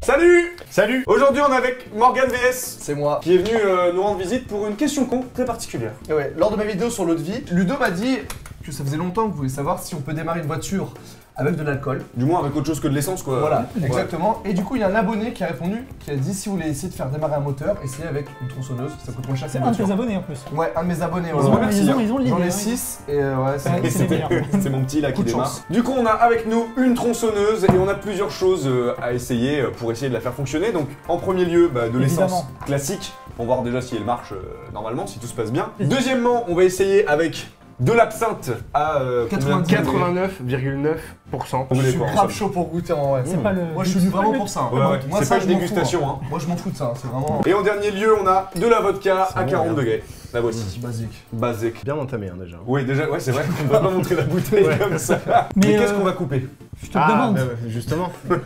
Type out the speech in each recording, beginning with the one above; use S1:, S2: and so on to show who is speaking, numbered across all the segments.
S1: Salut!
S2: Salut!
S1: Aujourd'hui on est avec Morgan VS,
S3: C'est moi.
S1: qui est venu nous rendre visite pour une question con très particulière.
S3: Et ouais, lors de ma vidéo sur l'eau de vie, Ludo m'a dit que ça faisait longtemps que vous voulez savoir si on peut démarrer une voiture avec de l'alcool.
S1: Du moins avec autre chose que de l'essence quoi.
S3: Voilà,
S1: Ouais.
S3: exactement. Et du coup, il y a un abonné qui a répondu, qui a dit si vous voulez essayer de faire démarrer un moteur, essayez avec une tronçonneuse, ça coûte moins cher que
S4: C'est
S3: une
S4: un de tes
S3: voiture.
S4: abonnés en plus.
S3: Ouais, un de mes abonnés.
S1: Ils ont
S3: voilà.
S1: merci,
S4: Ils ont l'idée.
S3: J'en ai
S4: hein.
S3: 6 et ouais, c'est
S4: Ouais.
S1: Et
S4: C'est les meilleurs.
S1: c'est mon petit là qui
S3: Coup de
S1: démarre.
S3: chance.
S1: Du coup on a avec nous une tronçonneuse et on a plusieurs choses à essayer pour essayer de la faire fonctionner. Donc en premier lieu de l'essence
S4: Évidemment.
S1: classique, on va voir déjà si elle marche normalement, si tout se passe bien. Deuxièmement on va essayer avec de l'absinthe à combien de
S2: 89,9%.
S1: Vous
S3: Je
S1: voulez
S3: suis
S1: quoi,
S3: grave
S1: ça
S3: chaud pour goûter en vrai.
S4: C'est pas le.
S3: Moi je suis venu vraiment pour ça. hein.
S1: Ouais, ouais.
S3: Moi,
S1: C'est
S3: ça,
S1: pas
S3: je
S1: une
S3: m'en
S1: dégustation,
S3: fous,
S1: hein.
S3: Moi je m'en fous de ça, c'est vraiment
S1: Et en dernier lieu on a de la vodka à 40 degrés. La voici.
S3: basique.
S1: Basique.
S2: Bien entamé hein, déjà.
S1: Oui, déjà, ouais, c'est vrai, on va pas montrer la bouteille
S2: Ouais.
S1: comme ça.
S4: Mais,
S1: Mais qu'est-ce qu'on va couper?
S4: Je te le demande.
S2: bah, justement.
S3: Plus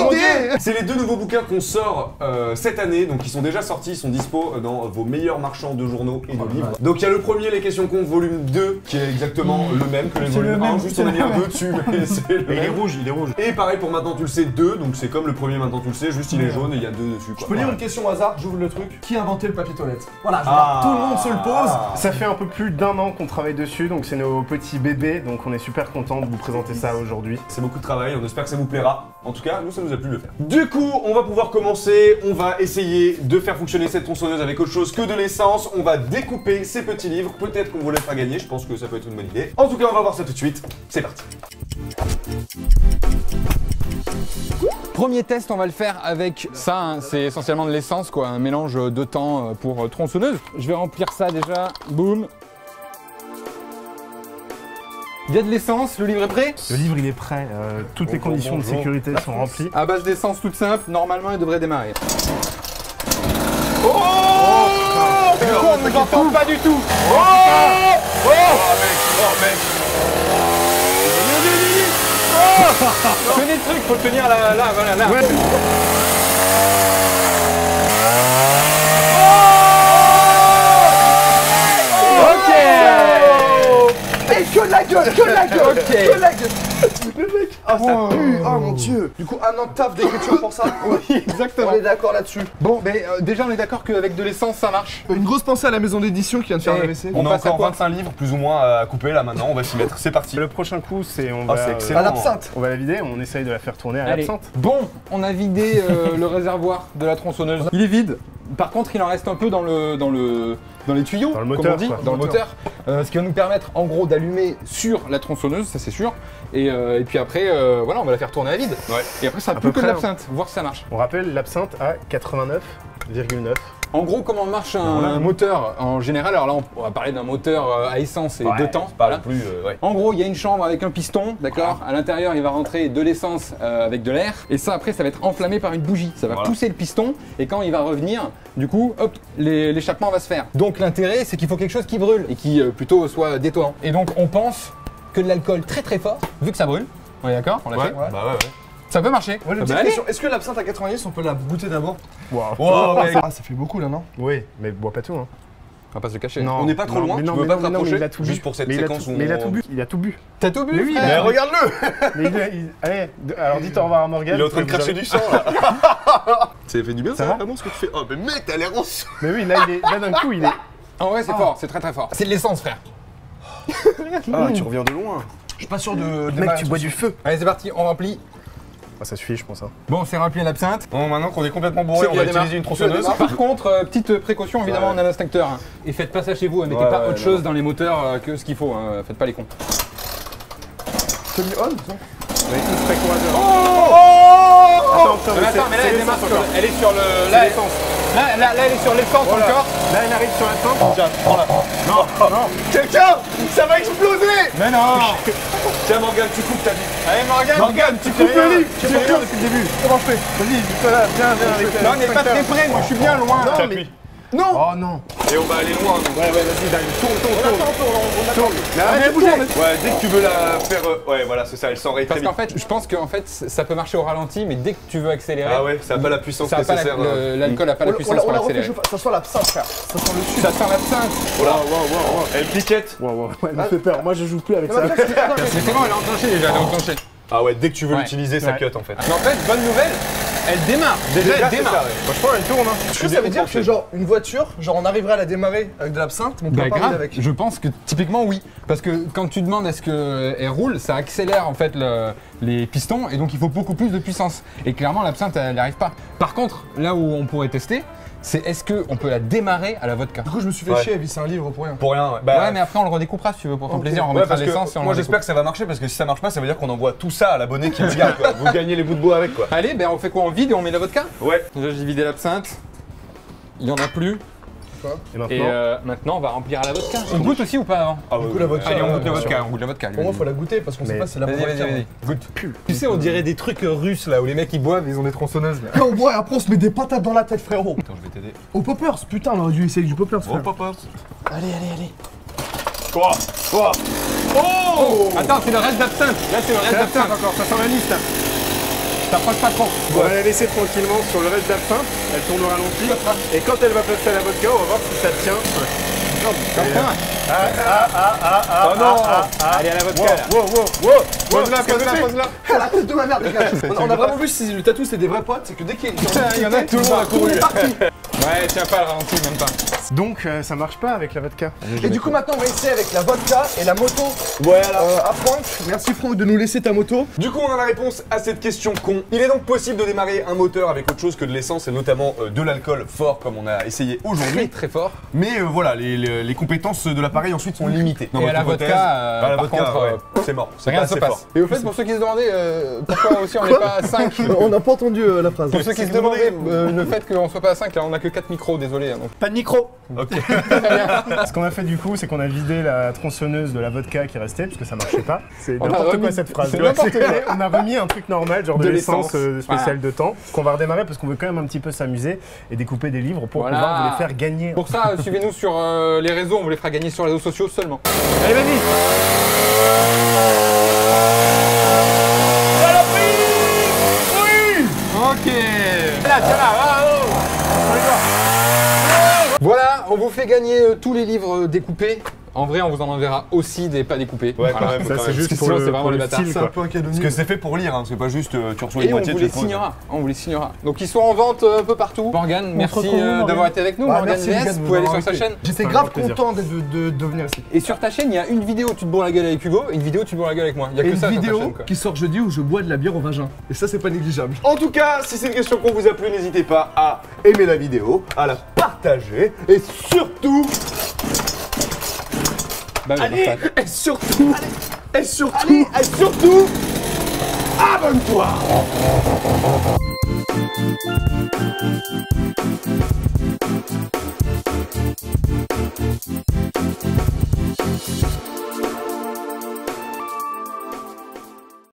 S3: d'idées.
S1: C'est les deux nouveaux bouquins qu'on sort cette année, donc ils sont déjà sortis, ils sont dispo dans vos meilleurs marchands de journaux et de livres. Donc il y a le premier, les questions cons, volume 2, qui est exactement le même que les
S4: C'est le
S1: volumes 1,
S4: même,
S1: juste
S4: c'est
S1: on a
S4: le
S1: mis un
S4: même.
S1: 2 dessus, mais c'est le
S2: Et il est
S1: même.
S2: rouge, il est rouge.
S1: Et pareil pour Maintenant tu le sais 2, donc c'est comme le premier Maintenant tu le sais, juste il est jaune et il y a 2 dessus.
S3: Je
S1: Quoi.
S3: peux lire une question au hasard, j'ouvre le truc. Qui a inventé le papier toilette? Voilà, je
S1: Ah.
S3: tout le monde se le pose.
S2: Ça fait un peu plus d'1 an qu'on travaille dessus, donc c'est nos petits bébés, donc on est super content de vous présenter ça aujourd'hui.
S1: C'est beaucoup de travail, on espère que ça vous plaira. En tout cas, nous, ça nous a plu de le faire. Du coup, on va pouvoir commencer. On va essayer de faire fonctionner cette tronçonneuse avec autre chose que de l'essence. On va découper ces petits livres. Peut-être qu'on vous les fera gagner. Je pense que ça peut être une bonne idée. En tout cas, on va voir ça tout de suite. C'est parti.
S5: Premier test, on va le faire avec ça, hein, c'est essentiellement de l'essence, quoi, un mélange de temps pour tronçonneuse. Je vais remplir ça déjà, boum. Il y a de l'essence, le livre est prêt.
S2: Le livre il est prêt, toutes les conditions de sécurité sont remplies.
S5: À base d'essence toute simple, normalement il devrait démarrer.
S1: Oh,
S5: Du coup, on ne entend pas du tout. Tenez le truc, faut le tenir là, voilà, là.
S2: Ouais.
S3: Et que de la gueule, que de la gueule,
S5: Ok.
S3: que de la gueule. Le mec, ah ça pue, oh mon dieu. Du coup, un an de taf d'écriture pour ça.
S5: Oui, exactement.
S3: On est d'accord là-dessus.
S5: Bon, mais déjà on est d'accord qu'avec de l'essence ça marche.
S3: Une grosse pensée à la maison d'édition qui vient de faire un AVC.
S1: On a
S5: passe à
S1: encore
S5: quoi
S1: 25 livres plus ou moins à couper là maintenant. On va s'y mettre. C'est parti.
S2: Le prochain coup c'est on
S1: Ah,
S2: va
S1: c'est excellent.
S3: À l'absinthe.
S2: on va la vider, on essaye de la faire tourner à
S5: Allez.
S2: l'absinthe.
S5: Bon, on a vidé le réservoir de la tronçonneuse. Il est vide. Par contre, il en reste un peu dans les tuyaux,
S2: Dans le
S5: comme
S2: moteur,
S5: on dit,
S2: quoi.
S5: dans le moteur. Ce qui va nous permettre, en gros, d'allumer sur la tronçonneuse, ça c'est sûr. Et puis après, voilà, on va la faire tourner à vide.
S1: Ouais.
S5: Et après, ça
S2: À
S5: sera plus
S2: peu
S5: que de
S2: près,
S5: l'absinthe. Voir si ça marche.
S2: On rappelle l'absinthe à 89,9.
S5: En gros, comment marche un
S2: Voilà.
S5: moteur en général? Alors là, on va parler d'un moteur à essence et de temps.
S1: Pas
S5: voilà.
S1: le plus. Ouais.
S5: En gros, il y a une chambre avec un piston, d'accord? À l'intérieur, il va rentrer de l'essence avec de l'air. Et ça, après, ça va être enflammé par une bougie. Ça va
S1: Voilà.
S5: pousser le piston. Et quand il va revenir, du coup, hop, l'échappement va se faire. Donc l'intérêt, c'est qu'il faut quelque chose qui brûle et qui plutôt soit détonnant. Et donc, on pense que de l'alcool très très fort, vu que ça brûle. On est d'accord? On l'a fait?
S1: Bah ouais.
S5: Ça peut marcher.
S3: Ouais,
S5: Ça
S3: une
S5: peut
S3: petite
S5: aller.
S3: question. Est-ce que l'absinthe à 90, on peut la goûter d'abord?
S2: Waouh.
S1: Oh, mec.
S3: Ah, ça fait beaucoup là, non?
S2: Oui, mais bois pas tout hein.
S5: On va pas se le cacher.
S2: Non.
S1: On n'est pas trop
S2: Non,
S1: loin,
S2: mais
S1: tu
S2: non,
S1: veux
S2: mais
S1: pas
S2: non,
S1: te
S2: mais non, mais
S1: rapprocher
S2: il a tout bu.
S1: juste pour cette
S2: Mais il a
S1: séquence
S2: tout-
S1: où
S2: Mais il a
S1: on-
S2: tout bu, il a tout bu.
S5: T'as tout bu?
S2: Mais oui,
S5: frère
S2: mais
S1: regarde-le.
S2: Allez, alors dites au revoir à Morgane.
S1: Il est en train de cracher du sang là. Ça fait du bien
S2: Ça
S1: ça,
S2: va
S1: vraiment ce que tu fais. Oh mais mec, t'as l'air en sang.
S2: Mais oui, là d'un coup il est.
S5: Ah ouais, c'est fort, c'est très très fort. C'est de l'essence, frère.
S1: Ah, tu reviens de loin.
S3: Je suis pas sûr de.
S2: Mec, tu bois du feu.
S5: Allez, c'est parti, on remplit.
S2: Ah, ça suffit, je pense. Hein.
S5: Bon, c'est rempli l'absinthe.
S1: Bon, maintenant qu'on est complètement bourré, on va utiliser une tronçonneuse.
S5: Par contre, petite précaution, évidemment,
S1: Ouais.
S5: on a l'instincteur. hein. Et faites pas ça chez vous, hein. mettez
S1: Ouais,
S5: pas
S1: ouais,
S5: autre
S1: non.
S5: chose dans les moteurs que ce qu'il faut, hein. Faites pas les cons.
S3: T'as mis on, ça?
S2: On est tous très courageux.
S5: Mais attends, mais là, elle démarre sur le... Elle est sur le... Là, là, elle est sur l'essence encore.
S2: Là, elle arrive sur la fin.
S1: Tiens, prends-la.
S3: Quelqu'un! Ça va exploser!
S5: Mais non.
S1: Tiens Morgane, tu coupes ta vie.
S5: Allez, Morgane.
S1: Morgane, tu
S2: Coupe
S1: coupes
S2: le
S1: le
S2: livre. Tu fais rien depuis le début.
S3: Comment je fais?
S2: Vas-y, dis-toi là, viens avec.
S5: Non, on n'est pas très près, moi je suis bien loin.
S2: Non,
S1: T'appuies.
S2: mais.
S5: Non.
S2: Oh non.
S1: Et on va aller loin. donc.
S2: Ouais, vas-y, Daniel. Tourne. Mais
S5: Arrête
S2: arrête
S5: de bouger.
S1: Ouais, dès que tu veux la faire... ouais, voilà, c'est ça, elle s'enraye très
S5: Parce
S1: vite.
S5: qu'en fait, je pense qu'en fait, ça peut marcher au ralenti, mais dès que tu veux accélérer...
S1: Ah ouais, ça n'a pas la puissance
S5: ça a pas
S1: nécessaire.
S5: l'alcool n'a pas la puissance pour l'accélérer.
S3: Ça sent l'absinthe, frère. Ça sent le sud.
S5: Ça sent l'absinthe.
S1: Voilà. Elle piquette.
S2: Ouais, me fait peur. Moi, je joue plus avec ça.
S5: Mais c'est bon, elle est enclenchée déjà, elle est enclenchée.
S1: Ah ouais, dès que tu veux
S5: Ouais.
S1: l'utiliser, ça
S2: Ouais.
S1: cut en fait.
S5: Mais en fait, bonne nouvelle, elle démarre. Déjà, elle
S1: c'est
S5: démarre.
S1: ça, ouais.
S2: Franchement, elle tourne. Hein.
S3: Est-ce que ça veut dire que genre une voiture, genre on arriverait à la démarrer avec de l'absinthe, mais on peut
S5: Bah
S3: pas rouler
S5: grave,
S3: avec.
S5: je pense que typiquement oui. Parce que quand tu demandes à ce qu'elle roule, ça accélère en fait les pistons et donc il faut beaucoup plus de puissance. Et clairement l'absinthe elle n'y arrive pas. Par contre, là où on pourrait tester, c'est est-ce qu'on peut la démarrer à la vodka.
S3: Du coup, je me suis fait
S1: Ouais.
S3: chier à visser un livre pour rien.
S1: Pour rien, ouais.
S5: Ouais mais après on le redécoupera si tu veux pour ton
S3: Ok.
S5: plaisir, on
S1: Ouais,
S5: remettra
S1: parce
S5: l'essence et
S1: que
S5: on
S1: moi
S5: le
S1: j'espère que ça va marcher parce que si ça marche pas, ça veut dire qu'on envoie tout ça à l'abonné qui le garde quoi. Vous gagnez les bouts de bois avec quoi.
S5: Allez, ben on fait quoi, on vide et on met la vodka.
S1: Ouais.
S5: Déjà j'ai vidé l'absinthe, il y en a plus.
S2: Et maintenant,
S5: Et maintenant on va remplir à la vodka. On goûte aussi ou pas avant?
S1: Ah,
S3: Du coup, la vodka,
S5: Allez on goûte la
S3: bien
S5: vodka,
S3: sûr.
S5: on goûte la vodka.
S3: Pour moi, faut la goûter parce qu'on sait
S2: Mais-
S3: pas si c'est la
S5: Vas-y,
S3: vodka.
S5: vas-y, vas-y. Goûte. Tu sais, on dirait des trucs russes là où les mecs ils boivent, ils ont des tronçonneuses là.
S3: Là, on boit et après on se met des patates dans la tête, frérot.
S1: Attends, je vais t'aider.
S3: Au poppers, putain, on aurait dû essayer du poppers, frère.
S1: papa.
S3: Allez, allez, allez.
S1: Quoi Quoi Oh
S5: Attends, c'est le reste d'absinthe. Là c'est le reste d'absinthe.
S2: encore, ça sent la liste là.
S5: T'approches pas trop.
S2: On va la laisser tranquillement sur le reste d'absinthe. Elle tourne au ralenti. Et quand elle va passer à la vodka, on va voir si ça tient.
S1: Ah non
S5: Allez à la vodka là.
S2: Pose-la, pose-la, pose-la.
S3: La tête de ma mère, dégage. On a vraiment vu si le tatou c'était des vrais potes, c'est que dès qu'il
S5: Il y en a, tout le monde a couru.
S3: est parti.
S5: Ouais, tiens pas le ralenti, même pas.
S2: Donc ça marche pas avec la vodka.
S3: Et du coup, maintenant, on va essayer avec la vodka et la moto.
S1: Voilà.
S3: À Franck, merci Franck de nous laisser ta moto.
S1: Du coup, on a la réponse à cette question con. Il est donc possible de démarrer un moteur avec autre chose que de l'essence et notamment de l'alcool fort comme on a essayé
S5: Très
S1: aujourd'hui.
S5: très fort.
S1: Mais voilà, les compétences de l'appareil ensuite sont limitées. Dans
S5: Et à
S1: votre
S5: la
S1: hypothèse,
S5: vodka,
S1: à la
S5: par
S1: vodka,
S5: contre,
S1: ouais, c'est mort. C'est
S5: Rien
S1: pas
S5: ne se
S1: assez
S5: passe.
S1: fort.
S5: Et au fait, pour ceux qui se demandaient pourquoi aussi on n'est pas à 5,
S3: On n'a pas entendu la phrase.
S5: pour ceux qui se demandaient le fait qu'on soit pas à 5, là on a que 4 micros, désolé. Hein, donc.
S2: Pas de micro.
S1: Ok.
S2: Ce qu'on a fait du coup, c'est qu'on a vidé la tronçonneuse de la vodka qui restait, parce que ça marchait pas. C'est
S5: On a
S2: n'importe
S5: remis-
S2: quoi cette phrase.
S5: c'est
S2: Tu vois,
S5: n'importe
S2: c'est-
S5: quoi.
S2: On a remis un truc normal, genre de,
S5: De
S2: l'essence
S5: l'essence.
S2: spéciale de temps, qu'on va redémarrer parce qu'on veut quand même un petit peu s'amuser et découper des livres pour
S5: Voilà.
S2: pouvoir vous les faire gagner.
S5: Pour ça, suivez-nous sur les réseaux, on vous les fera gagner sur les réseaux sociaux seulement.
S2: Allez, vas-y.
S5: Ok. Là, tiens là. Voilà, on vous fait gagner tous les livres découpés. En vrai, on vous en enverra aussi des pas découpés.
S1: Ouais, quand
S5: Voilà.
S1: même.
S2: Ça,
S1: quand
S2: c'est
S1: même.
S2: juste
S5: Parce que
S2: pour
S5: sinon,
S2: le,
S5: c'est vraiment
S2: pour
S5: les
S2: le
S5: bâtards.
S2: style,
S3: C'est un
S2: quoi.
S3: peu un cadeau.
S1: Parce que c'est fait pour lire, hein. C'est pas juste tu reçois une
S5: Et on
S1: moitié,
S5: vous
S1: tu
S5: les
S1: le poses.
S5: signera. On vous les signera. Donc ils sont en vente un peu partout. Morgane, merci
S3: retrouve où, Morgane
S5: d'avoir été avec nous.
S3: Ah,
S5: Morgane
S3: merci, les gars,
S5: VS,
S3: de
S5: vous
S3: nous
S5: pouvez aller sur
S3: avoir
S5: sa
S3: invités.
S5: chaîne.
S3: J'étais
S2: un
S3: grave
S2: grand plaisir.
S3: content de venir ici.
S5: Et sur ta chaîne, il y a une vidéo où tu te bourres la gueule avec Hugo et une vidéo où tu te bourres la gueule avec moi. Il y a
S3: Et
S5: que
S3: une
S5: ça sur ta
S3: vidéo
S5: chaîne, quoi.
S3: qui sort jeudi où je bois de la bière au vagin. Et ça, c'est pas négligeable.
S1: En tout cas, si c'est une question qu'on vous a plu, n'hésitez pas à aimer la vidéo, à la partager et surtout,
S5: Bah oui,
S1: allez,
S5: partage.
S1: et surtout, abonne-toi.